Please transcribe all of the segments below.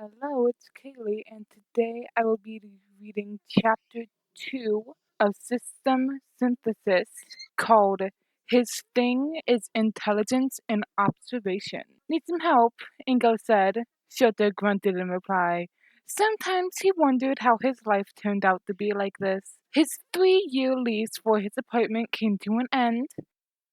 Hello, it's Kaylee, and today I will be reading Chapter 2 of System Synthesis called His Thing is Intelligence and Observation. Need some help? Ingo said. Shota grunted in reply. Sometimes he wondered how his life turned out to be like this. His 3-year lease for his apartment came to an end.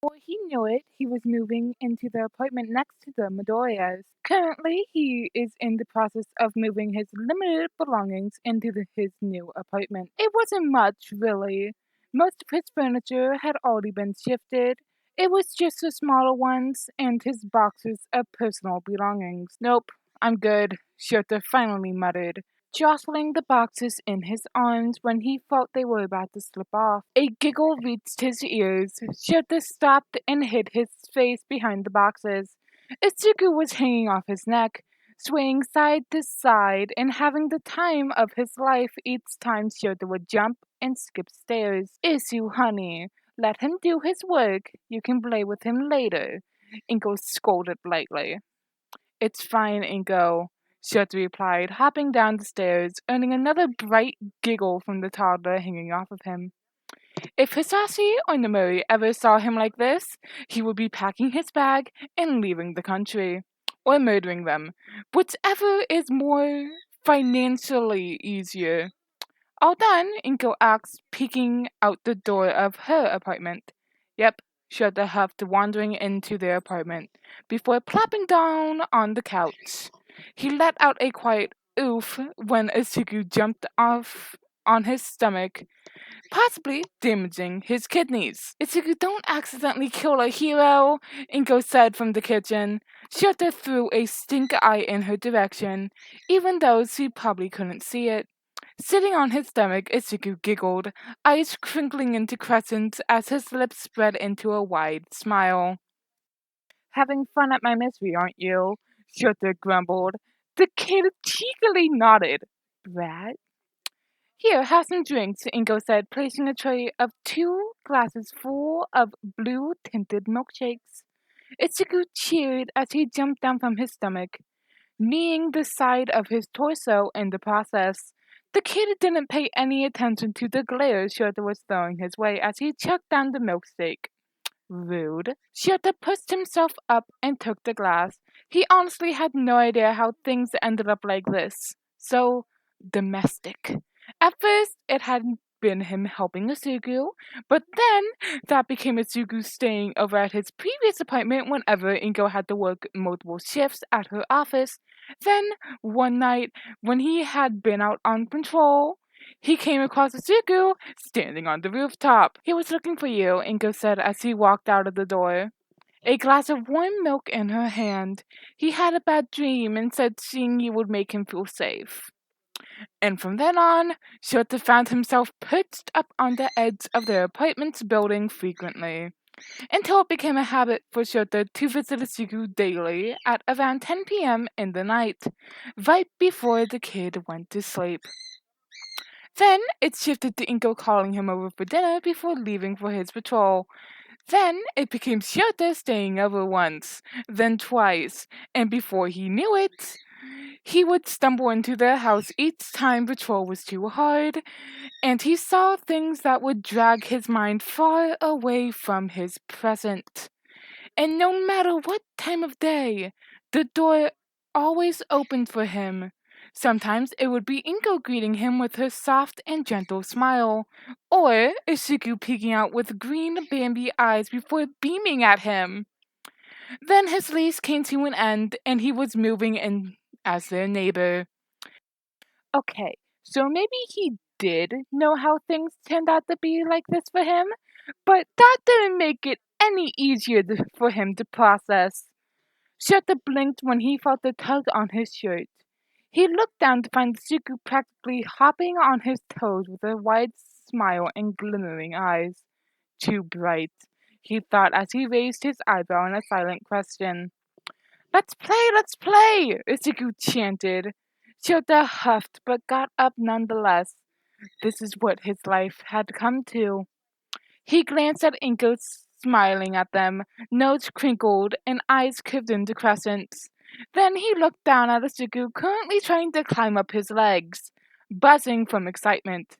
Before he knew it, he was moving into the apartment next to the Midoriya's. Currently, he is in the process of moving his limited belongings into his new apartment. It wasn't much, really. Most of his furniture had already been shifted. It was just the smaller ones and his boxes of personal belongings. Nope, I'm good, Shota finally muttered, jostling the boxes in his arms when he felt they were about to slip off. A giggle reached his ears. Shota stopped and hid his face behind the boxes. Itsuku was hanging off his neck, swaying side to side and having the time of his life each time Shota would jump and skip stairs. Isu, honey, let him do his work. You can play with him later, Inko scolded lightly. It's fine, Inko, Shota replied, hopping down the stairs, earning another bright giggle from the toddler hanging off of him. If Hisashi or Nomori ever saw him like this, he would be packing his bag and leaving the country. Or murdering them. Whichever is more financially easier. All done, Inko asked, peeking out the door of her apartment. Yep, Shota huffed, wandering into their apartment, before plopping down on the couch. He let out a quiet oof when Asuku jumped off on his stomach, possibly damaging his kidneys. Itsuki, don't accidentally kill a hero, Inko said from the kitchen. Shota threw a stink eye in her direction, even though she probably couldn't see it. Sitting on his stomach, Itsuki giggled, eyes crinkling into crescents as his lips spread into a wide smile. Having fun at my misery, aren't you? Shota grumbled. The kid cheekily nodded. Brat? Here, have some drinks, Ingo said, placing a tray of 2 glasses full of blue-tinted milkshakes. Ichigo cheered as he jumped down from his stomach, kneeing the side of his torso in the process. The kid didn't pay any attention to the glare Shota was throwing his way as he chugged down the milkshake. Rude. Shota pushed himself up and took the glass. He honestly had no idea how things ended up like this. So domestic. At first, it hadn't been him helping Asugu, but then that became Asugu staying over at his previous apartment whenever Ingo had to work multiple shifts at her office. Then, one night, when he had been out on patrol, he came across Asugu standing on the rooftop. He was looking for you, Ingo said as he walked out of the door, a glass of warm milk in her hand. He had a bad dream and said seeing you would make him feel safe. And from then on, Shota found himself perched up on the edge of their apartment's building frequently, until it became a habit for Shota to visit Asugu daily at around 10 p.m. in the night, right before the kid went to sleep. Then it shifted to Inko calling him over for dinner before leaving for his patrol. Then it became Shota staying over once, then twice, and before he knew it, he would stumble into their house each time patrol was too hard, and he saw things that would drag his mind far away from his present. And no matter what time of day, the door always opened for him. Sometimes it would be Inko greeting him with her soft and gentle smile, or Ishiku peeking out with green Bambi eyes before beaming at him. Then his lease came to an end, and he was moving in as their neighbor. Okay, so maybe he did know how things turned out to be like this for him, but that didn't make it any easier for him to process. Shota blinked when he felt a tug on his shirt. He looked down to find Suku practically hopping on his toes with a wide smile and glimmering eyes. Too bright, he thought as he raised his eyebrow in a silent question. Let's play, Isuku chanted. Shota huffed but got up nonetheless. This is what his life had come to. He glanced at Inko, smiling at them, nose crinkled and eyes curved into crescents. Then he looked down at Isuku currently trying to climb up his legs, buzzing from excitement.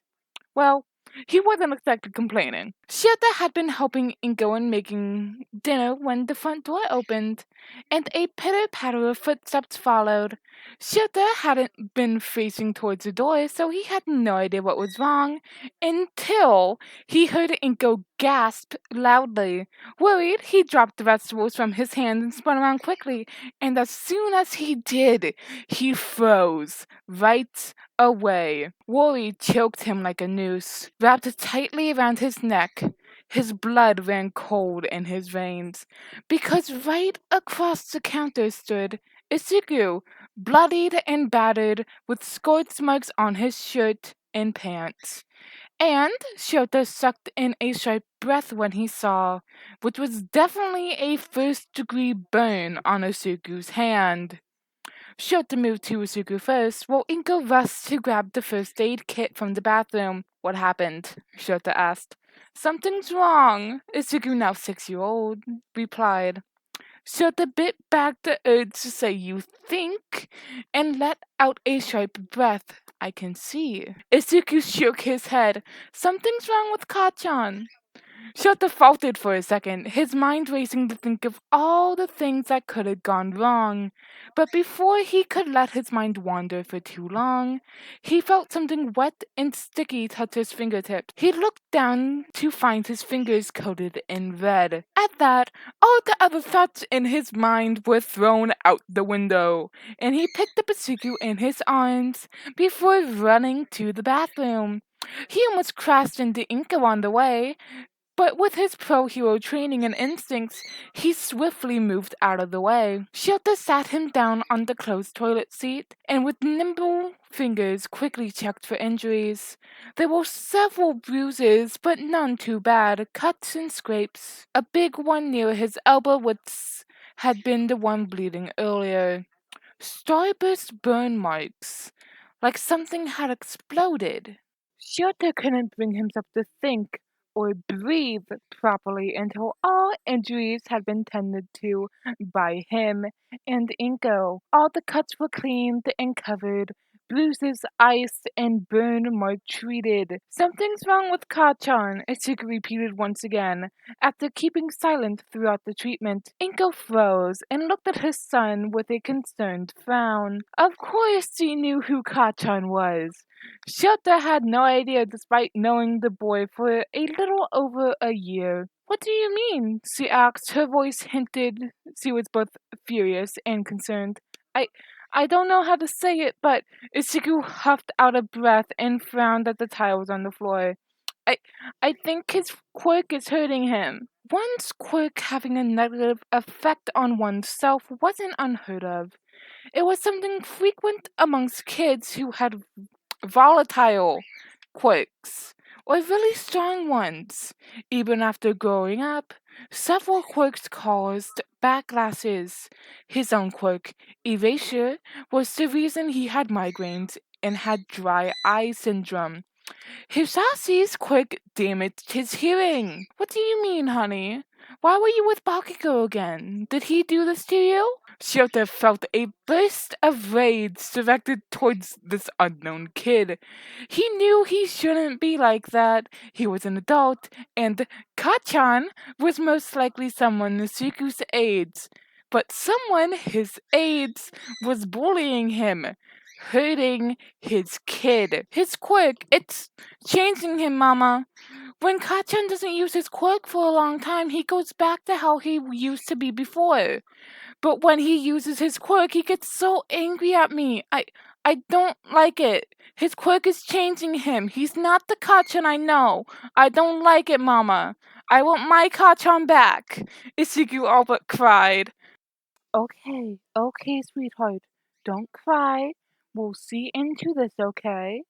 Well, he wasn't exactly complaining. Shota had been helping Inko in making dinner when the front door opened, and a pitter-patter of footsteps followed. Shota hadn't been facing towards the door, so he had no idea what was wrong, until he heard Inko gasp loudly. Worried, he dropped the vegetables from his hand and spun around quickly, and as soon as he did, he froze right away. Worry choked him like a noose, wrapped tightly around his neck. His blood ran cold in his veins, because right across the counter stood Isuku, bloodied and battered, with scorch marks on his shirt and pants. And Shota sucked in a sharp breath when he saw, which was definitely a first-degree burn on Isuku's hand. Shota moved to Isuku first, while Inko rushed to grab the first aid kit from the bathroom. What happened? Shota asked. Something's wrong, Isuku, now 6-year-old, replied. Shota bit back the urge to say you think, and let out a sharp breath. I can see. Isuku shook his head. Something's wrong with Kachan. Shota faltered for a second, his mind racing to think of all the things that could have gone wrong. But before he could let his mind wander for too long, he felt something wet and sticky touch his fingertips. He looked down to find his fingers coated in red. At that, all the other thoughts in his mind were thrown out the window, and he picked up Asuku in his arms before running to the bathroom. He almost crashed into Inko on the way, but with his pro-hero training and instincts, he swiftly moved out of the way. Shota sat him down on the closed toilet seat, and with nimble fingers quickly checked for injuries. There were several bruises, but none too bad, cuts and scrapes. A big one near his elbow, which had been the one bleeding earlier. Starburst burn marks, like something had exploded. Shota couldn't bring himself to think or breathe properly until all injuries had been tended to by him and Inko. All the cuts were cleaned and covered, bruises iced, and burn mark treated. Something's wrong with Kachan, Isuku repeated once again, after keeping silent throughout the treatment. Inko froze and looked at his son with a concerned frown. Of course he knew who Kachan was. Shota had no idea despite knowing the boy for a little over a year. What do you mean? She asked. Her voice hinted she was both furious and concerned. I don't know how to say it, but Isuku huffed out a breath and frowned at the tiles on the floor. I I think his quirk is hurting him. One's quirk having a negative effect on oneself wasn't unheard of. It was something frequent amongst kids who had volatile quirks, or really strong ones. Even after growing up, several quirks caused backlashes. His own quirk, erasure, was the reason he had migraines and had dry eye syndrome. Hisashi's quirk damaged his hearing. What do you mean, honey? Why were you with Bakugo again? Did he do this to you? Shota felt a burst of rage directed towards this unknown kid. He knew he shouldn't be like that. He was an adult, and Kachan was most likely someone Nasuku's age. But someone his age was bullying him, hurting his kid. His quirk, it's changing him, Mama. When Kachan doesn't use his quirk for a long time, he goes back to how he used to be before. But when he uses his quirk, he gets so angry at me. I don't like it. His quirk is changing him. He's not the Kachan I know. I don't like it, Mama. I want my Kachan back. Isuku all but cried. Okay, sweetheart. Don't cry. We'll see into this, okay?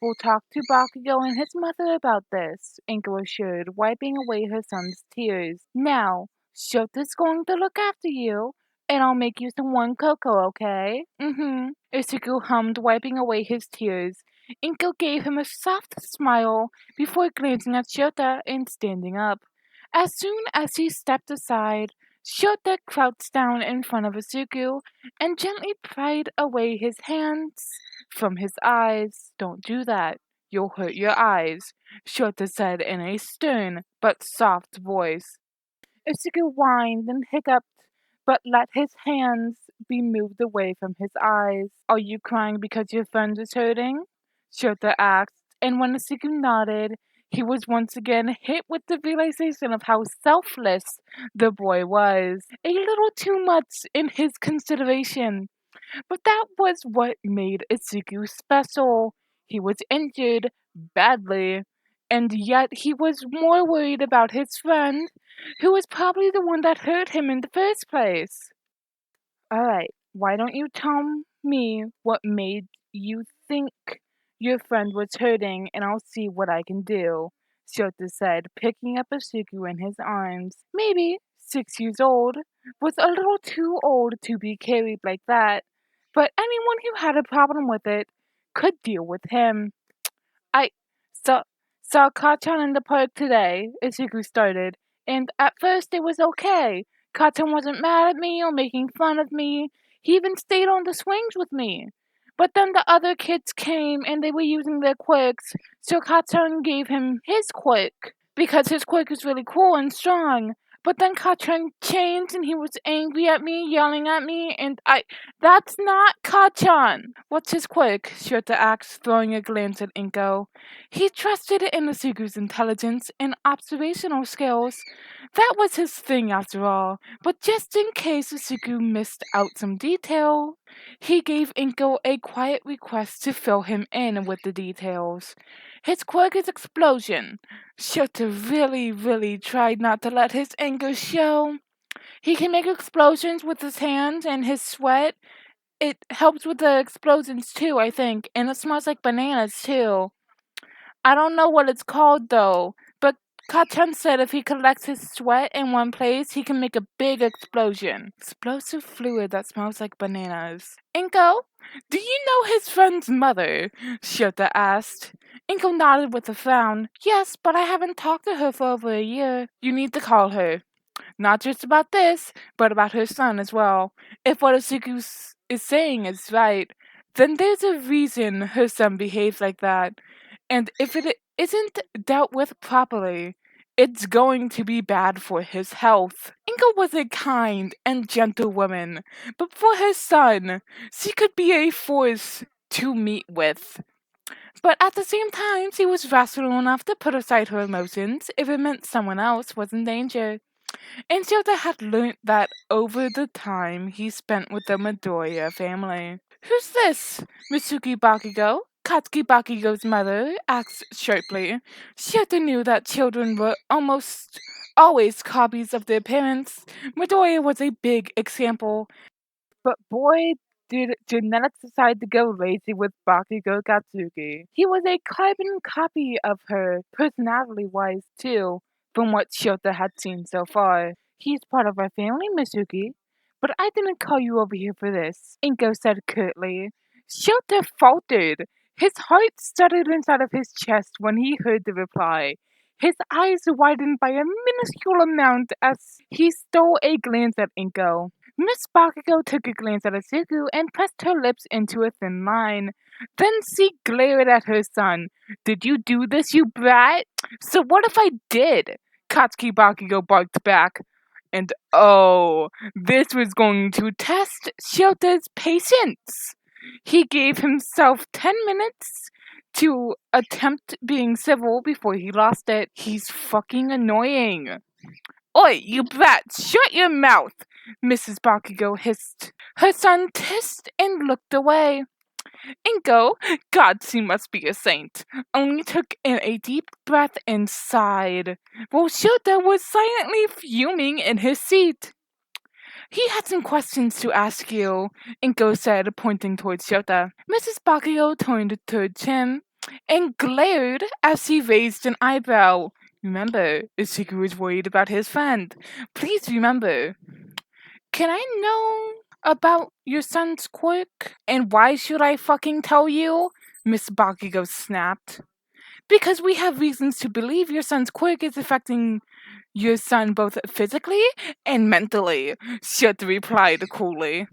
We'll talk to Bakugo and his mother about this, Inko assured, wiping away her son's tears. Now, Shota's going to look after you, and I'll make you some warm cocoa, okay? Mm-hmm. Isuku hummed, wiping away his tears. Inko gave him a soft smile before glancing at Shota and standing up. As soon as he stepped aside, Shota crouched down in front of Asuku and gently pried away his hands from his eyes. Don't do that. You'll hurt your eyes, Shota said in a stern but soft voice. Isuku whined and hiccuped, but let his hands be moved away from his eyes. Are you crying because your friend is hurting? Shota asked, and when Isuku nodded, he was once again hit with the realization of how selfless the boy was. A little too much in his consideration. But that was what made Isuku special. He was injured badly, and yet he was more worried about his friend, who was probably the one that hurt him in the first place. Alright, why don't you tell me what made you think your friend was hurting, and I'll see what I can do, Shota said, picking up Asuku in his arms. Maybe 6 years old was a little too old to be carried like that, but anyone who had a problem with it could deal with him. I saw, saw Kachan in the park today, Isuku started, and at first it was okay. Kachan wasn't mad at me or making fun of me. He even stayed on the swings with me. But then the other kids came and they were using their quirks, so Kachan gave him his quirk because his quirk is really cool and strong. But then Kachan changed and he was angry at me, yelling at me, and that's not Kachan. What's his quirk? Shota asked, throwing a glance at Inko. He trusted in Asuku's intelligence and observational skills. That was his thing after all, but just in case Asuku missed out some detail, he gave Inko a quiet request to fill him in with the details. His quirk is explosion. Shota really tried not to let his anger show. He can make explosions with his hands and his sweat. It helps with the explosions too, I think, and it smells like bananas too. I don't know what it's called though, but Kachan said if he collects his sweat in one place, he can make a big explosion. Explosive fluid that smells like bananas. Inko, do you know his friend's mother? Shota asked. Inko nodded with a frown. Yes, but I haven't talked to her for over a year. You need to call her. Not just about this, but about her son as well. If what Asuku is saying is right, then there's a reason her son behaves like that. And if it isn't dealt with properly, it's going to be bad for his health. Inga was a kind and gentle woman, but for her son, she could be a force to meet with. But at the same time, she was rational enough to put aside her emotions if it meant someone else was in danger. And Shota had learnt that over the time he spent with the Midoriya family. Who's this? Mitsuki Bakugo? Katsuki Bakugo's mother asked sharply. Shota knew that children were almost always copies of their parents. Midoriya was a big example. But boy, did genetics decide to go lazy with Bakugo Katsuki. He was a carbon copy of her, personality-wise too, from what Shota had seen so far. He's part of our family, Mitsuki. But I didn't call you over here for this, Inko said curtly. Shota faltered. His heart stuttered inside of his chest when he heard the reply. His eyes widened by a minuscule amount as he stole a glance at Inko. Miss Bakugo took a glance at Asuku and pressed her lips into a thin line. Then she glared at her son. Did you do this, you brat? So what if I did? Katsuki Bakugo barked back. And oh, this was going to test Shota's patience. He gave himself 10 minutes to attempt being civil before he lost it. He's fucking annoying. Oi, you brat, shut your mouth, Mrs. Bakugo hissed. Her son hissed and looked away. Inko, God, she must be a saint, only took in a deep breath and sighed, while Shota was silently fuming in his seat. He had some questions to ask you, Inko said, pointing towards Shota. Mrs. Bakugo turned towards him and glared as he raised an eyebrow. Remember, Isuku was worried about his friend. Please remember. Can I know about your son's quirk? And why should I fucking tell you? Miss Bakugo snapped. Because we have reasons to believe your son's quirk is affecting Your son both physically and mentally, Shota replied coolly.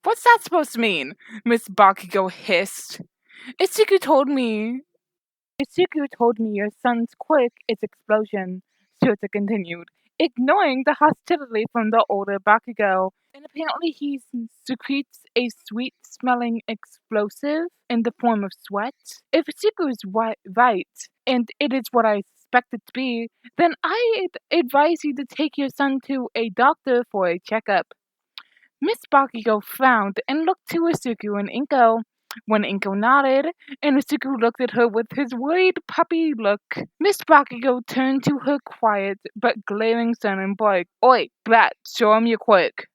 What's that supposed to mean? Miss Bakugo hissed. Itsuki told me your son's quirk is explosion, Shota continued, ignoring the hostility from the older Bakugo. And apparently he secretes a sweet-smelling explosive in the form of sweat. If Itsuki is right, and it is what I expect it to be, then I'd advise you to take your son to a doctor for a checkup. Miss Bakugo frowned and looked to Isuku and Inko. When Inko nodded, and Isuku looked at her with his worried puppy look, Miss Bakugo turned to her quiet but glaring son and barked, Oi, brat, show him your quirk.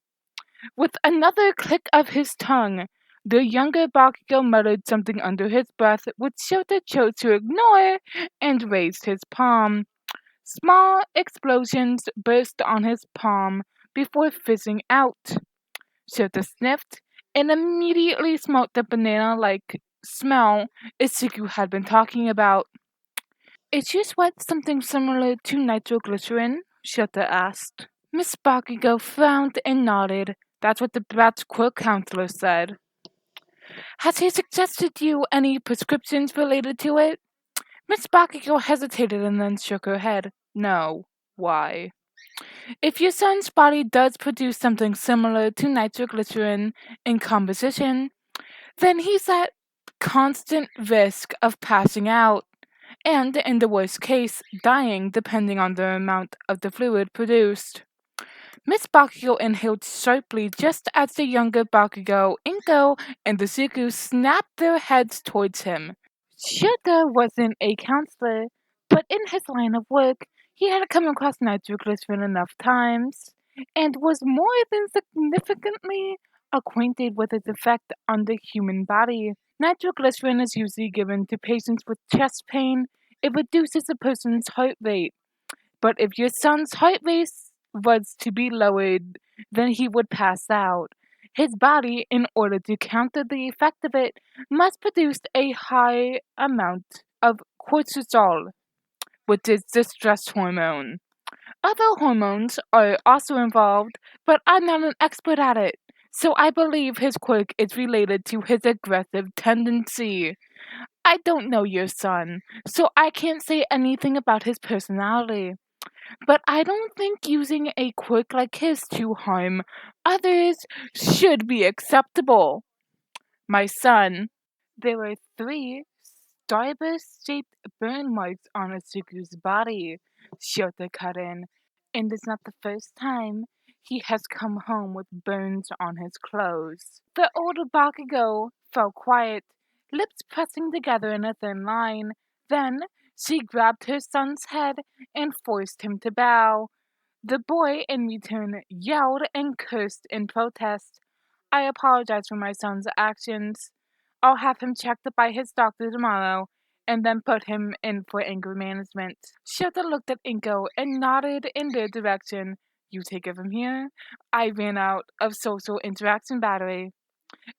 With another click of his tongue, the younger Bakugo muttered something under his breath, which Shota chose to ignore, and raised his palm. Small explosions burst on his palm before fizzing out. Shota sniffed and immediately smelled the banana-like smell Isuku had been talking about. Is your sweat something similar to nitroglycerin? Shota asked. Miss Bakugo frowned and nodded. That's what the brat's quirk counselor said. Has he suggested you any prescriptions related to it? Miss Bakugo hesitated and then shook her head. No. Why? If your son's body does produce something similar to nitroglycerin in composition, then he's at constant risk of passing out, and in the worst case, dying depending on the amount of the fluid produced. Miss Bakugo inhaled sharply just as the younger Bakugo, Inko, and Isuku snapped their heads towards him. Shota wasn't a counselor, but in his line of work, he had come across nitroglycerin enough times, and was more than significantly acquainted with its effect on the human body. Nitroglycerin is usually given to patients with chest pain. It reduces a person's heart rate. But if your son's heart rate was to be lowered, then he would pass out. His body, in order to counter the effect of it, must produce a high amount of cortisol, which is the stress hormone. Other hormones are also involved, but I'm not an expert at it, so I believe his quirk is related to his aggressive tendency. I don't know your son, so I can't say anything about his personality. But I don't think using a quirk like his to harm others should be acceptable. My son. There were 3 starburst-shaped burn marks on Asuku's body, Shota cut in, and it's not the first time he has come home with burns on his clothes. The older Bakugo fell quiet, lips pressing together in a thin line. Then she grabbed her son's head and forced him to bow. The boy, in return, yelled and cursed in protest. I apologize for my son's actions. I'll have him checked by his doctor tomorrow, and then put him in for anger management. Shota looked at Inko and nodded in their direction. You take it from here. I ran out of social interaction battery.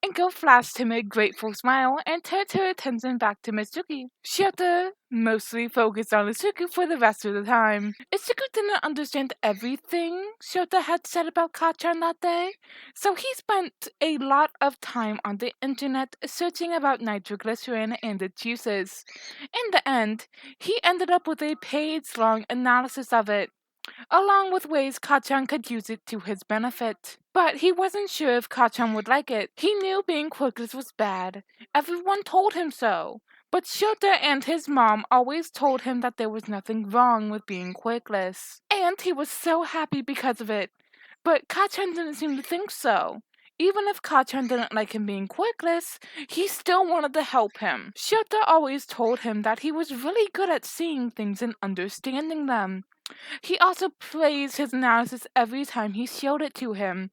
Inko flashed him a grateful smile and turned her attention back to Mitsuki. Shota mostly focused on Itsuku for the rest of the time. Itsuku didn't understand everything Shota had said about Kachan that day, so he spent a lot of time on the internet searching about nitroglycerin and its uses. In the end, he ended up with a page-long analysis of it, along with ways Kachan could use it to his benefit. But he wasn't sure if Kachan would like it. He knew being quirkless was bad. Everyone told him so. But Shota and his mom always told him that there was nothing wrong with being quirkless. And he was so happy because of it. But Kachan didn't seem to think so. Even if Kachan didn't like him being quirkless, he still wanted to help him. Shota always told him that he was really good at seeing things and understanding them. He also praised his analysis every time he showed it to him.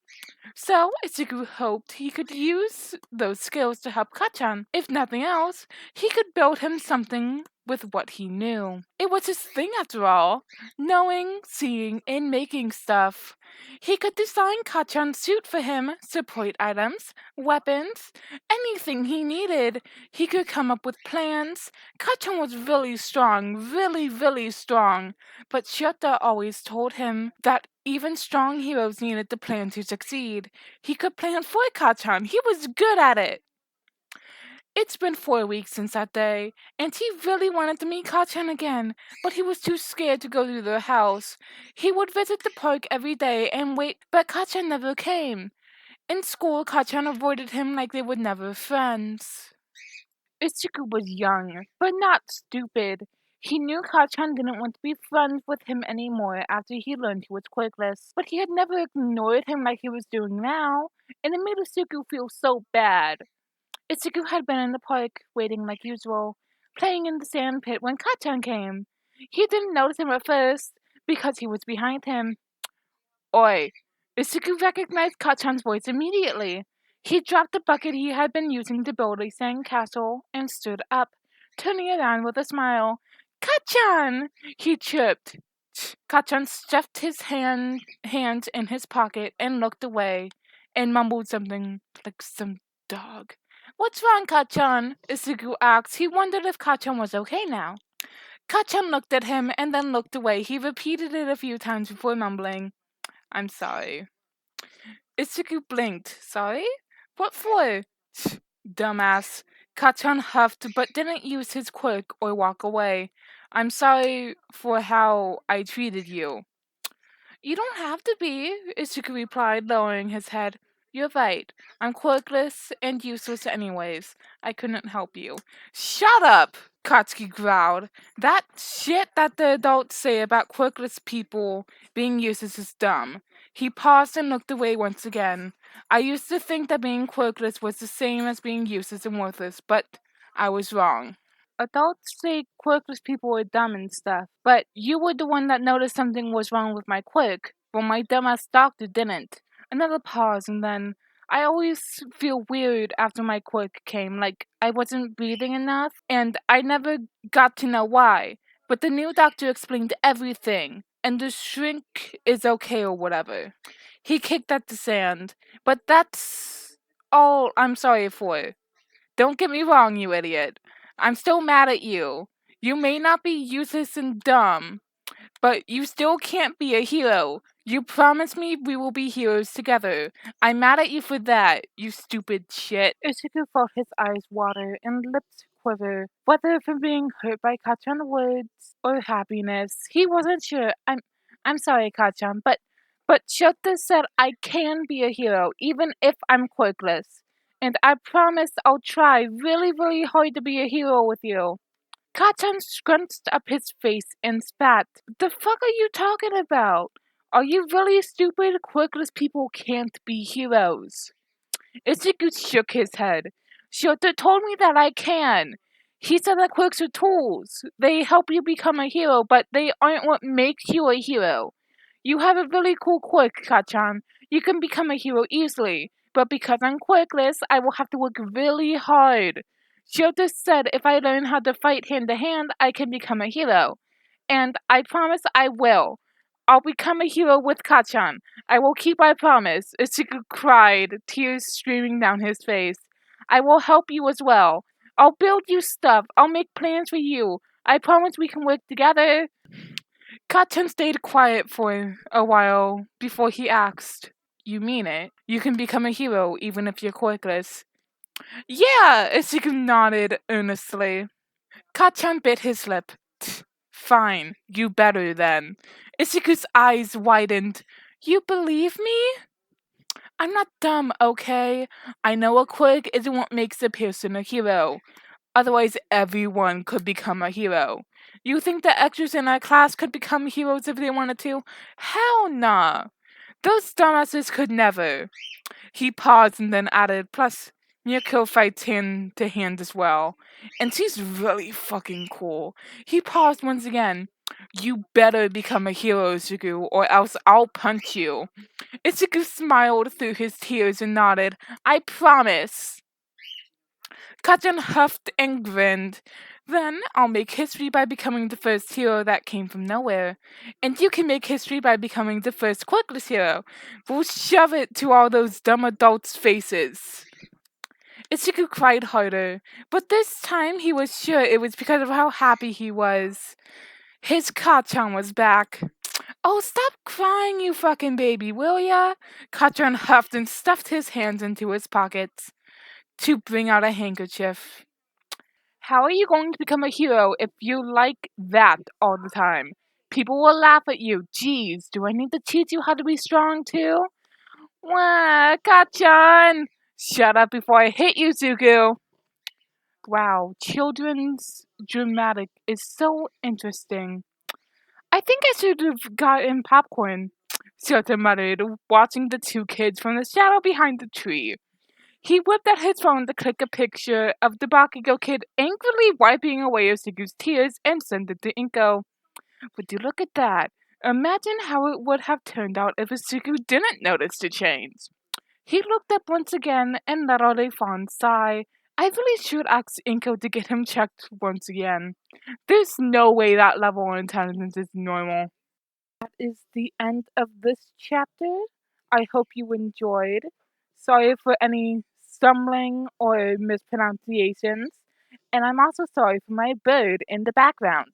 So Ichigo hoped he could use those skills to help Kachan. If nothing else, he could build him something with what he knew. It was his thing after all, knowing, seeing, and making stuff. He could design Kachan's suit for him, support items, weapons, anything he needed. He could come up with plans. Kachan was really strong, really strong. But Shota always told him that even strong heroes needed to plan to succeed. He could plan for Kachan. He was good at it. It's been 4 weeks since that day, and he really wanted to meet Kachan again, but he was too scared to go to their house. He would visit the park every day and wait, but Kachan never came. In school, Kachan avoided him like they were never friends. Ichigo was young, but not stupid. He knew Kachan didn't want to be friends with him anymore after he learned he was quirkless, but he had never ignored him like he was doing now, and it made Ichigo feel so bad. Ichigo had been in the park, waiting like usual, playing in the sand pit when Kachan came. He didn't notice him at first, because he was behind him. Oi! Ichigo recognized Kachan's voice immediately. He dropped the bucket he had been using to build a sand castle and stood up, turning around with a smile. Kachan! He chirped. Kachan stuffed his hands in his pocket and looked away, and mumbled something like some dog. What's wrong, Kachan? Ichigo asked. He wondered if Kachan was okay now. Kachan looked at him and then looked away. He repeated it a few times before mumbling, I'm sorry. Ichigo blinked. Sorry? What for? Dumbass. Kachan huffed but didn't use his quirk or walk away. I'm sorry for how I treated you. You don't have to be, Ichigo replied, lowering his head. You're right. I'm quirkless and useless anyways. I couldn't help you. Shut up! Katsuki growled. That shit that the adults say about quirkless people being useless is dumb. He paused and looked away once again. I used to think that being quirkless was the same as being useless and worthless, but I was wrong. Adults say quirkless people are dumb and stuff, but you were the one that noticed something was wrong with my quirk, while my dumbass doctor didn't. Another pause, and then, I always feel weird after my quirk came, like I wasn't breathing enough, and I never got to know why. But the new doctor explained everything, and the shrink is okay or whatever. He kicked at the sand, but that's all I'm sorry for. Don't get me wrong, you idiot. I'm still mad at you. You may not be useless and dumb, but you still can't be a hero. You promised me we will be heroes together. I'm mad at you for that, you stupid shit. Ichigo felt his eyes water and lips quiver, whether from being hurt by Kachan's words or happiness. He wasn't sure. I'm sorry, Kachan, but Shota said I can be a hero, even if I'm quirkless. And I promise I'll try really hard to be a hero with you. Kachan scrunched up his face and spat. The fuck are you talking about? Are you really stupid? Quirkless people can't be heroes. Ichigo shook his head. Shota told me that I can. He said that quirks are tools. They help you become a hero, but they aren't what makes you a hero. You have a really cool quirk, Kachan. You can become a hero easily, but because I'm quirkless, I will have to work really hard. Shota said if I learn how to fight hand to hand, I can become a hero. And I promise I will. I'll become a hero with Kachan. I will keep my promise. Ichigo cried, tears streaming down his face. I will help you as well. I'll build you stuff. I'll make plans for you. I promise we can work together. Kachan stayed quiet for a while before he asked, You mean it? You can become a hero even if you're quirkless. Yeah, Ichigo nodded earnestly. Kachan bit his lip. Fine, you better then. Ichigo's eyes widened. You believe me? I'm not dumb, okay? I know a quirk isn't what makes a person a hero. Otherwise, everyone could become a hero. You think the extras in our class could become heroes if they wanted to? Hell nah. Those dumbasses could never. He paused and then added, plus, Miyako fights hand to hand as well. And she's really fucking cool. He paused once again. You better become a hero, Izuku, or else I'll punch you. Izuku smiled through his tears and nodded. I promise. Kajan huffed and grinned. Then I'll make history by becoming the first hero that came from nowhere. And you can make history by becoming the first quirkless hero. We'll shove it to all those dumb adults' faces. Ichigo cried harder, but this time he was sure it was because of how happy he was. His Kachan was back. Oh, stop crying, you fucking baby, will ya? Kachan huffed and stuffed his hands into his pockets to bring out a handkerchief. How are you going to become a hero if you like that all the time? People will laugh at you. Geez, do I need to teach you how to be strong too? Wah, Kachan! Shut up before I hit you, Zuko! Wow, children's dramatic is so interesting. I think I should have gotten popcorn, Sota muttered, watching the two kids from the shadow behind the tree. He whipped out his phone to click a picture of the Bakugo kid angrily wiping away Osigu's tears and sent it to Inko. Would you look at that? Imagine how it would have turned out if Osigu didn't notice the change. He looked up once again and let out a fond sigh. I really should ask Inko to get him checked once again. There's no way that level of intelligence is normal. That is the end of this chapter. I hope you enjoyed. Sorry for any stumbling or mispronunciations. And I'm also sorry for my bird in the background.